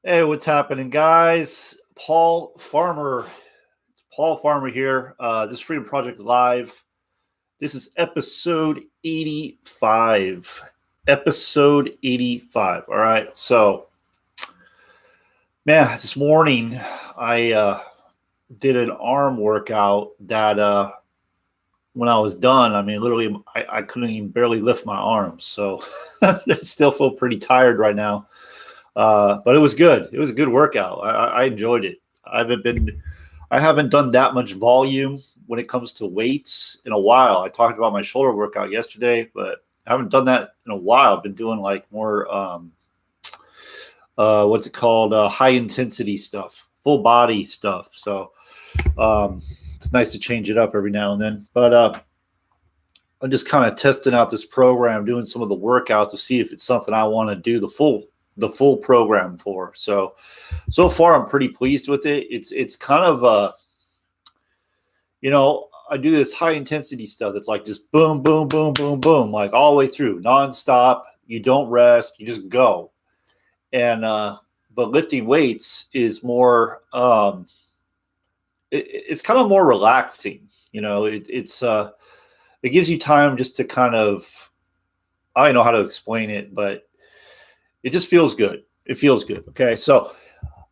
Hey, what's happening, guys? Paul Farmer. It's Paul Farmer here. This is Freedom Project Live. This is episode 85. Episode 85. All right. So, man, this morning I did an arm workout that when I was done, I mean, literally, I couldn't even barely lift my arms. So, I still feel pretty tired right now. But it was good. It was a good workout. I enjoyed it. I haven't done that much volume when it comes to weights in a while. I talked about my shoulder workout yesterday, but I haven't done that in a while. I've been doing like more what's it called, high intensity stuff, full body stuff. So it's nice to change it up every now and then. But I'm just kind of testing out this program, doing some of the workouts to see if it's something I want to do the full program for. So far I'm pretty pleased with it. It's kind of I do this high intensity stuff that's like just boom, boom, boom, boom, boom, like all the way through, nonstop. You don't rest, you just go. And but lifting weights is more it's kind of more relaxing. It gives you time just to kind of, I don't know how to explain it, but it just feels good. It feels good. Okay. So,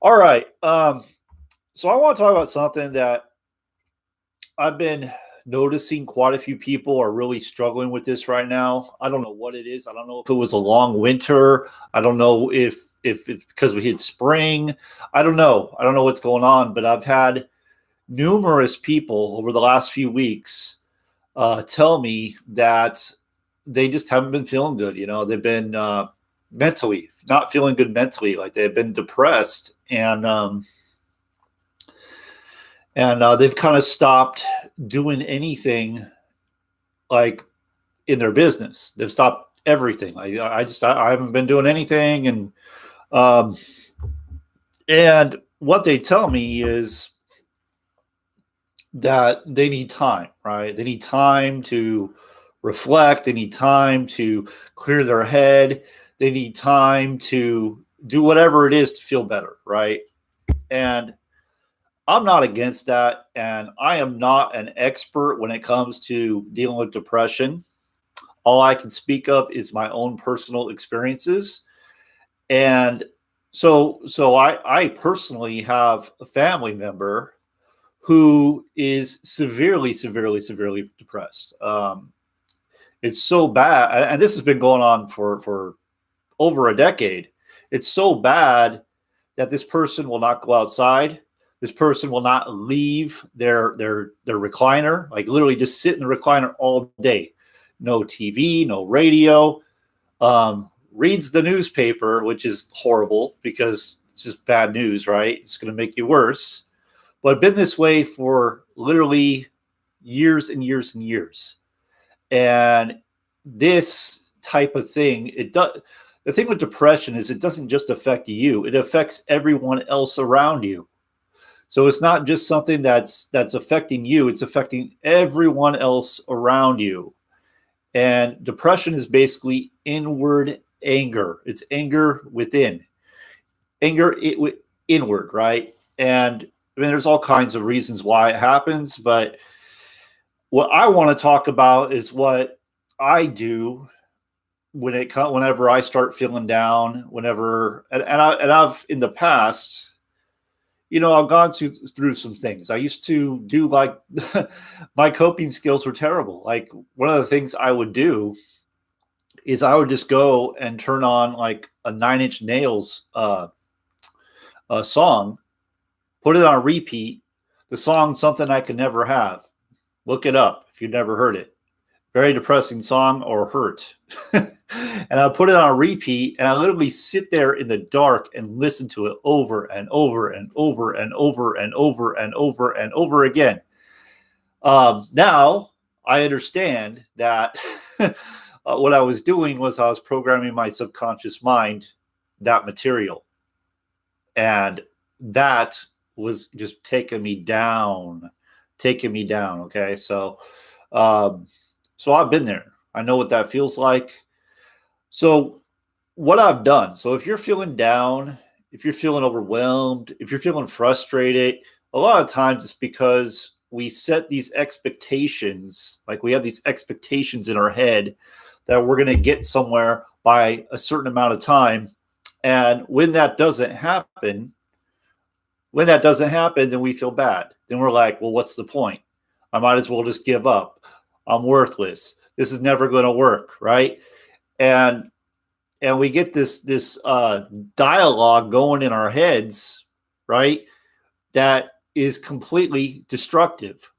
all right. So I want to talk about something that I've been noticing quite a few people are really struggling with this right now. I don't know what it is. I don't know if it was a long winter. I don't know if it's because we hit spring. I don't know. I don't know what's going on, but I've had numerous people over the last few weeks tell me that they just haven't been feeling good. They've been mentally not feeling good mentally, like they've been depressed, and they've kind of stopped doing anything like in their business. They've stopped everything. I haven't been doing anything, um, and what they tell me is that they need time, right? They need time to reflect. They need time to clear their head. They need time to do whatever it is to feel better, right? And I'm not against that. And I am not an expert when it comes to dealing with depression. All I can speak of is my own personal experiences. And so I personally have a family member who is severely, severely, severely depressed. It's so bad, and this has been going on for over a decade. It's so bad that this person will not go outside. This person will not leave their recliner, like literally just sit in the recliner all day. No TV, no radio. Reads the newspaper, which is horrible because it's just bad news, right? It's going to make you worse. But been this way for literally years and years and years. And this type of thing, the thing with depression is it doesn't just affect you, it affects everyone else around you. So it's not just something that's affecting you, it's affecting everyone else around you. And depression is basically inward anger. It's anger within, anger inward, right? And I mean, there's all kinds of reasons why it happens, but what I want to talk about is what I do whenever I start feeling down. I've in the past, I've gone through some things. I used to do like my coping skills were terrible. Like one of the things I would do is I would just go and turn on like a Nine Inch Nails song, put it on repeat. The song Something I Could Never Have. Look it up if you've never heard it. Very depressing song, or Hurt. And I put it on repeat, and I literally sit there in the dark and listen to it over and over and over and over and over and over and over again. Now I understand that what I was doing was I was programming my subconscious mind that material. And that was just taking me down. Okay. So I've been there. I know what that feels like. So what I've done, so if you're feeling down if you're feeling overwhelmed, if you're feeling frustrated, a lot of times it's because we set these expectations, like we have these expectations in our head that we're going to get somewhere by a certain amount of time. And when that doesn't happen, then we feel bad. Then we're like, well, what's the point? I might as well just give up. I'm worthless. This is never going to work, right? And we get this dialogue going in our heads, right? That is completely destructive.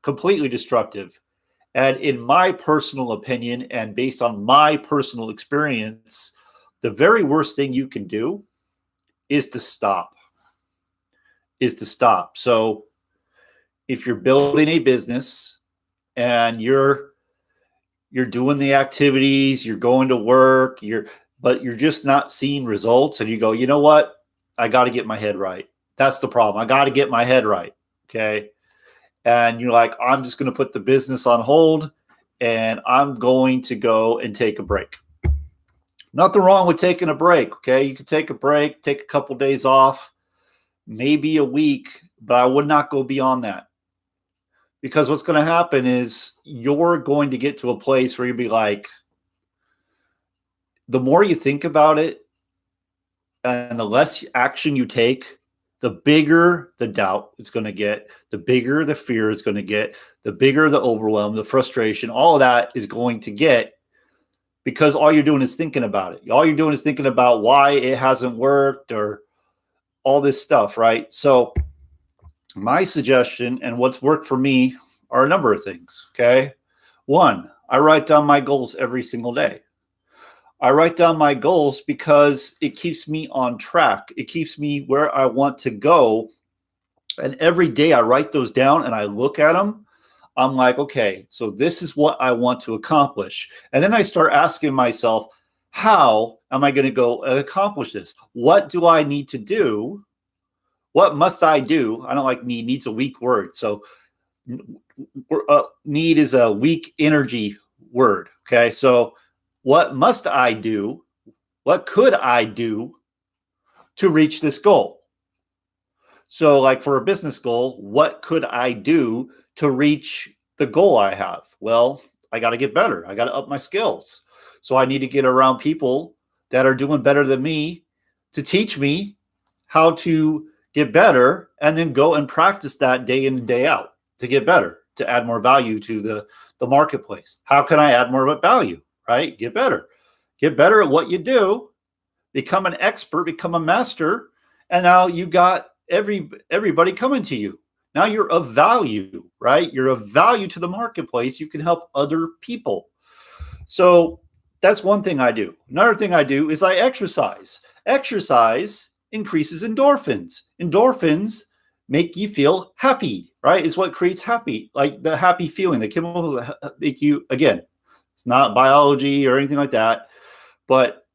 And in my personal opinion, and based on my personal experience, the very worst thing you can do is to stop. So if you're building a business and you're doing the activities, you're going to work, but you're just not seeing results, and you go, you know what? I got to get my head right. That's the problem. I got to get my head right. Okay. And you're like, I'm just going to put the business on hold and I'm going to go and take a break. Nothing wrong with taking a break. Okay. You can take a break, take a couple days off, maybe a week, but I would not go beyond that. Because what's going to happen is you're going to get to a place where you'll be like, the more you think about it and the less action you take, the bigger the doubt is going to get, the bigger the fear is going to get, the bigger the overwhelm, the frustration, all of that is going to get, because all you're doing is thinking about it. All you're doing is thinking about why it hasn't worked or all this stuff, right? So my suggestion and what's worked for me are a number of things, okay? One, I write down my goals every single day. I write down my goals because it keeps me on track. It keeps me where I want to go. And every day I write those down and I look at them. I'm like, okay, so this is what I want to accomplish. And then I start asking myself, how am I going to go and accomplish this? What do I need to do? What must I do? I don't like need. Need's a weak word. So need is a weak energy word. Okay. So what must I do? What could I do to reach this goal? So like for a business goal, what could I do to reach the goal I have? Well, I got to get better. I got to up my skills. So I need to get around people that are doing better than me to teach me how to get better, and then go and practice that day in and day out to get better, to add more value to the marketplace. How can I add more value, right? Get better at what you do, become an expert, become a master. And now you got everybody coming to you. Now you're of value, right? You're of value to the marketplace. You can help other people. So that's one thing I do. Another thing I do is I exercise. Exercise increases endorphins. Endorphins make you feel happy, right? It's what creates happy, like the happy feeling. The chemicals that make you, again, it's not biology or anything like that, but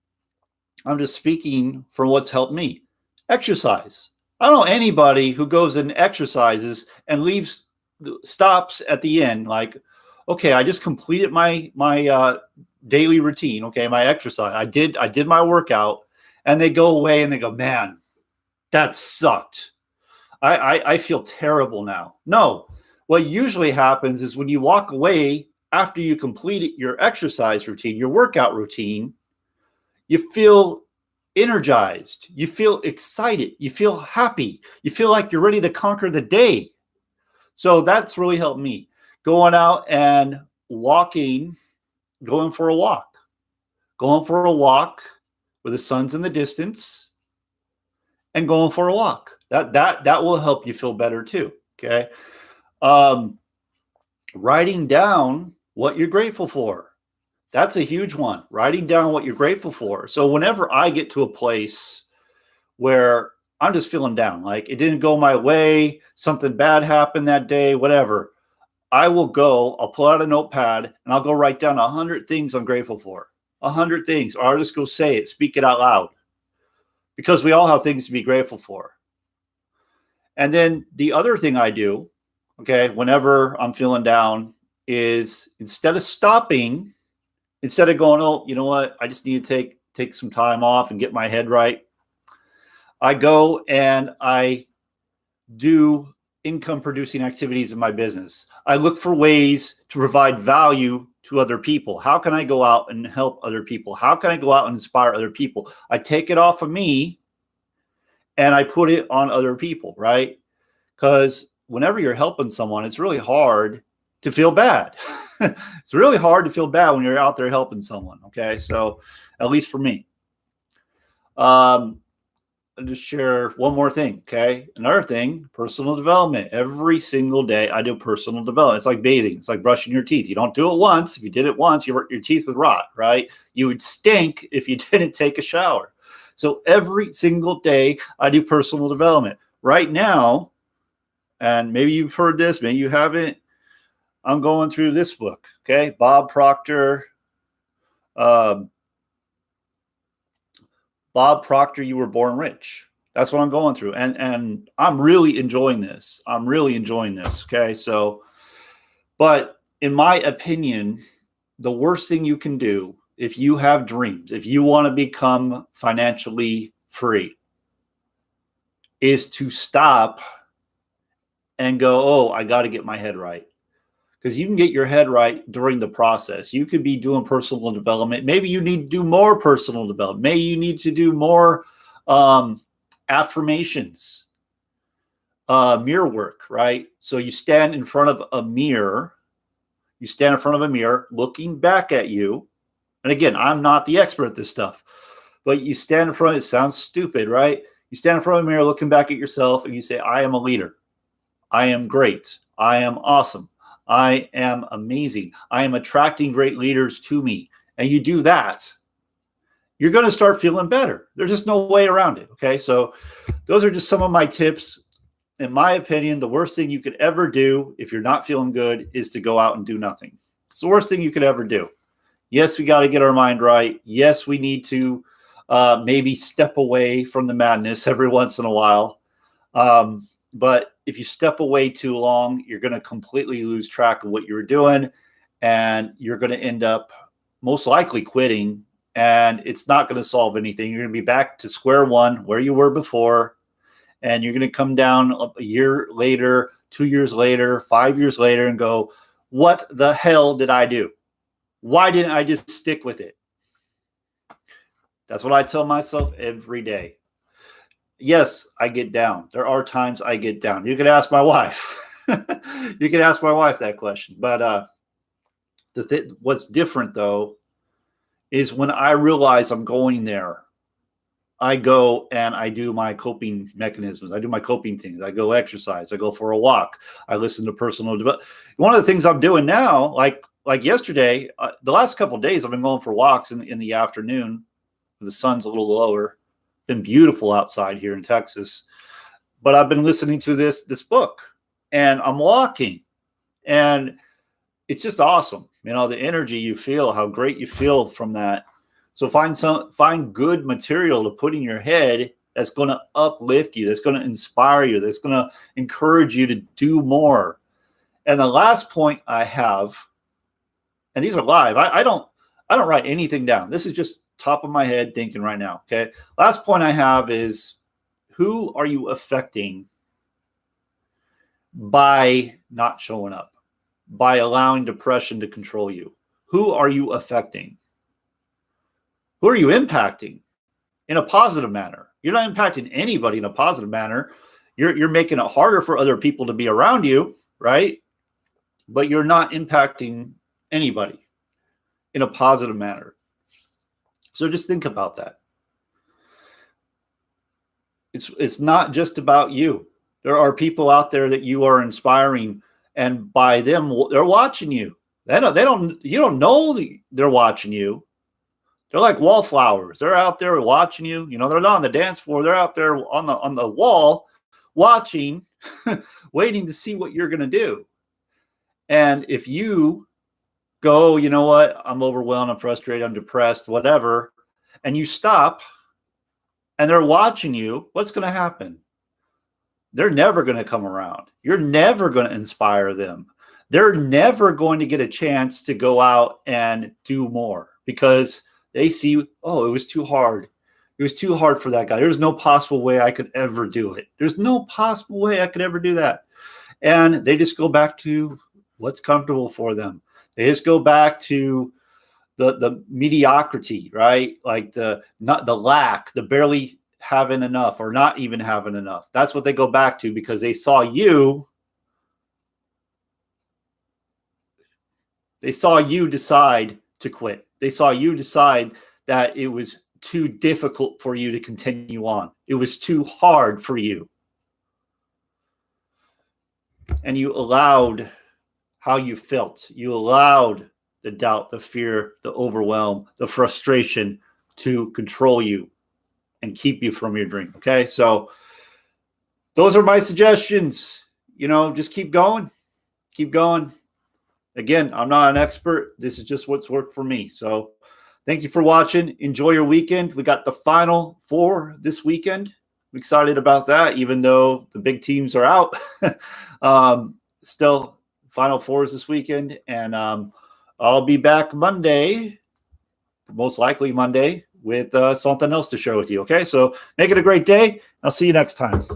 I'm just speaking from what's helped me. Exercise. I don't know anybody who goes and exercises and stops at the end like, okay, I just completed my daily routine. Okay, my exercise. I did my workout, and they go away and they go, man, that sucked. I feel terrible now. No, what usually happens is when you walk away after you complete your exercise routine, your workout routine, you feel energized, you feel excited, you feel happy, you feel like you're ready to conquer the day. So that's really helped me. Going out and walking, going for a walk where the sun's in the distance, and going for a walk. That will help you feel better too. Okay. Writing down what you're grateful for. That's a huge one. Writing down what you're grateful for. So whenever I get to a place where I'm just feeling down, like it didn't go my way, something bad happened that day, whatever, I'll pull out a notepad and I'll go write down 100 things I'm grateful for. 100 things. Or I'll just go say it, speak it out loud. Because we all have things to be grateful for. And then the other thing I do, okay, whenever I'm feeling down, is instead of going, oh, you know what, I just need to take some time off and get my head right, I go and I do income producing activities in my business. I look for ways to provide value to other people. How can I go out and help other people? How can I go out and inspire other people? I take it off of me and I put it on other people, right? Because whenever you're helping someone, it's really hard to feel bad. It's really hard to feel bad when you're out there helping someone. Okay. So, at least for me. I'll just share one more thing. Okay. Another thing, personal development. Every single day, I do personal development. It's like bathing, it's like brushing your teeth. You don't do it once. If you did it once, your teeth would rot, right? You would stink if you didn't take a shower. So, every single day, I do personal development. Right now, and maybe you've heard this, maybe you haven't. I'm going through this book. Okay. Bob Proctor. Bob Proctor, You Were Born Rich. That's what I'm going through. And I'm really enjoying this. Okay. So, but in my opinion, the worst thing you can do if you have dreams, if you want to become financially free, is to stop and go, oh, I got to get my head right. Because you can get your head right during the process. You could be doing personal development. Maybe you need to do more personal development. Maybe you need to do more affirmations, mirror work, right? So you stand in front of a mirror. You stand in front of a mirror looking back at you. And again, I'm not the expert at this stuff, but you stand in front of it. Sounds stupid, right? You stand in front of a mirror looking back at yourself and you say, I am a leader. I am great. I am awesome. I am amazing. I am attracting great leaders to me. And you do that, you're going to start feeling better. There's just no way around it. Okay. So those are just some of my tips. In my opinion, the worst thing you could ever do if you're not feeling good is to go out and do nothing. It's the worst thing you could ever do. Yes, we got to get our mind right. Yes, we need to maybe step away from the madness every once in a while. But if you step away too long, you're going to completely lose track of what you were doing, and you're going to end up most likely quitting, and it's not going to solve anything. You're going to be back to square one where you were before, and you're going to come down a year later, 2 years later, 5 years later, and go, what the hell did I do? Why didn't I just stick with it? That's what I tell myself every day. Yes, I get down. There are times I get down. You can ask my wife. You can ask my wife that question. But what's different, though, is when I realize I'm going there, I go and I do my coping mechanisms. I do my coping things. I go exercise. I go for a walk. I listen to personal development. One of the things I'm doing now, like yesterday, the last couple of days, I've been going for walks in the afternoon. The sun's a little lower. Been beautiful outside here in Texas, but I've been listening to this book, and I'm walking, and it's just awesome. You know, the energy you feel, how great you feel from that. So find good material to put in your head that's going to uplift you, that's going to inspire you, that's going to encourage you to do more. And the last point I have, and these are live. I don't write anything down. This is just top of my head thinking right now. Okay. Last point I have is, who are you affecting by not showing up, by allowing depression to control you? Who are you affecting? Who are you impacting in a positive manner? You're not impacting anybody in a positive manner. You're making it harder for other people to be around you, right? But you're not impacting anybody in a positive manner. So just think about that. It's not just about you. There are people out there that you are inspiring, and by them, they're watching you. You don't know they're watching you. They're like wallflowers. They're out there watching you. You know, they're not on the dance floor. They're out there on the wall watching, waiting to see what you're going to do. And if you go, you know what, I'm overwhelmed, I'm frustrated, I'm depressed, whatever, and you stop and they're watching you, what's going to happen? They're never going to come around. You're never going to inspire them. They're never going to get a chance to go out and do more because they see, oh, it was too hard. It was too hard for that guy. There's no possible way I could ever do it. There's no possible way I could ever do that. And they just go back to what's comfortable for them. They just go back to the mediocrity, right? Like the lack, the barely having enough or not even having enough. That's what they go back to because they saw you. They saw you decide to quit. They saw you decide that it was too difficult for you to continue on. It was too hard for you. And you allowed how you felt. You allowed the doubt, the fear, the overwhelm, the frustration to control you and keep you from your dream. Okay. So those are my suggestions. Just keep going. Keep going. Again, I'm not an expert. This is just what's worked for me. So thank you for watching. Enjoy your weekend. We got the Final Four this weekend. I'm excited about that, even though the big teams are out. Still, Final Fours this weekend. And I'll be back Monday, most likely Monday, with something else to share with you. Okay, so make it a great day. I'll see you next time.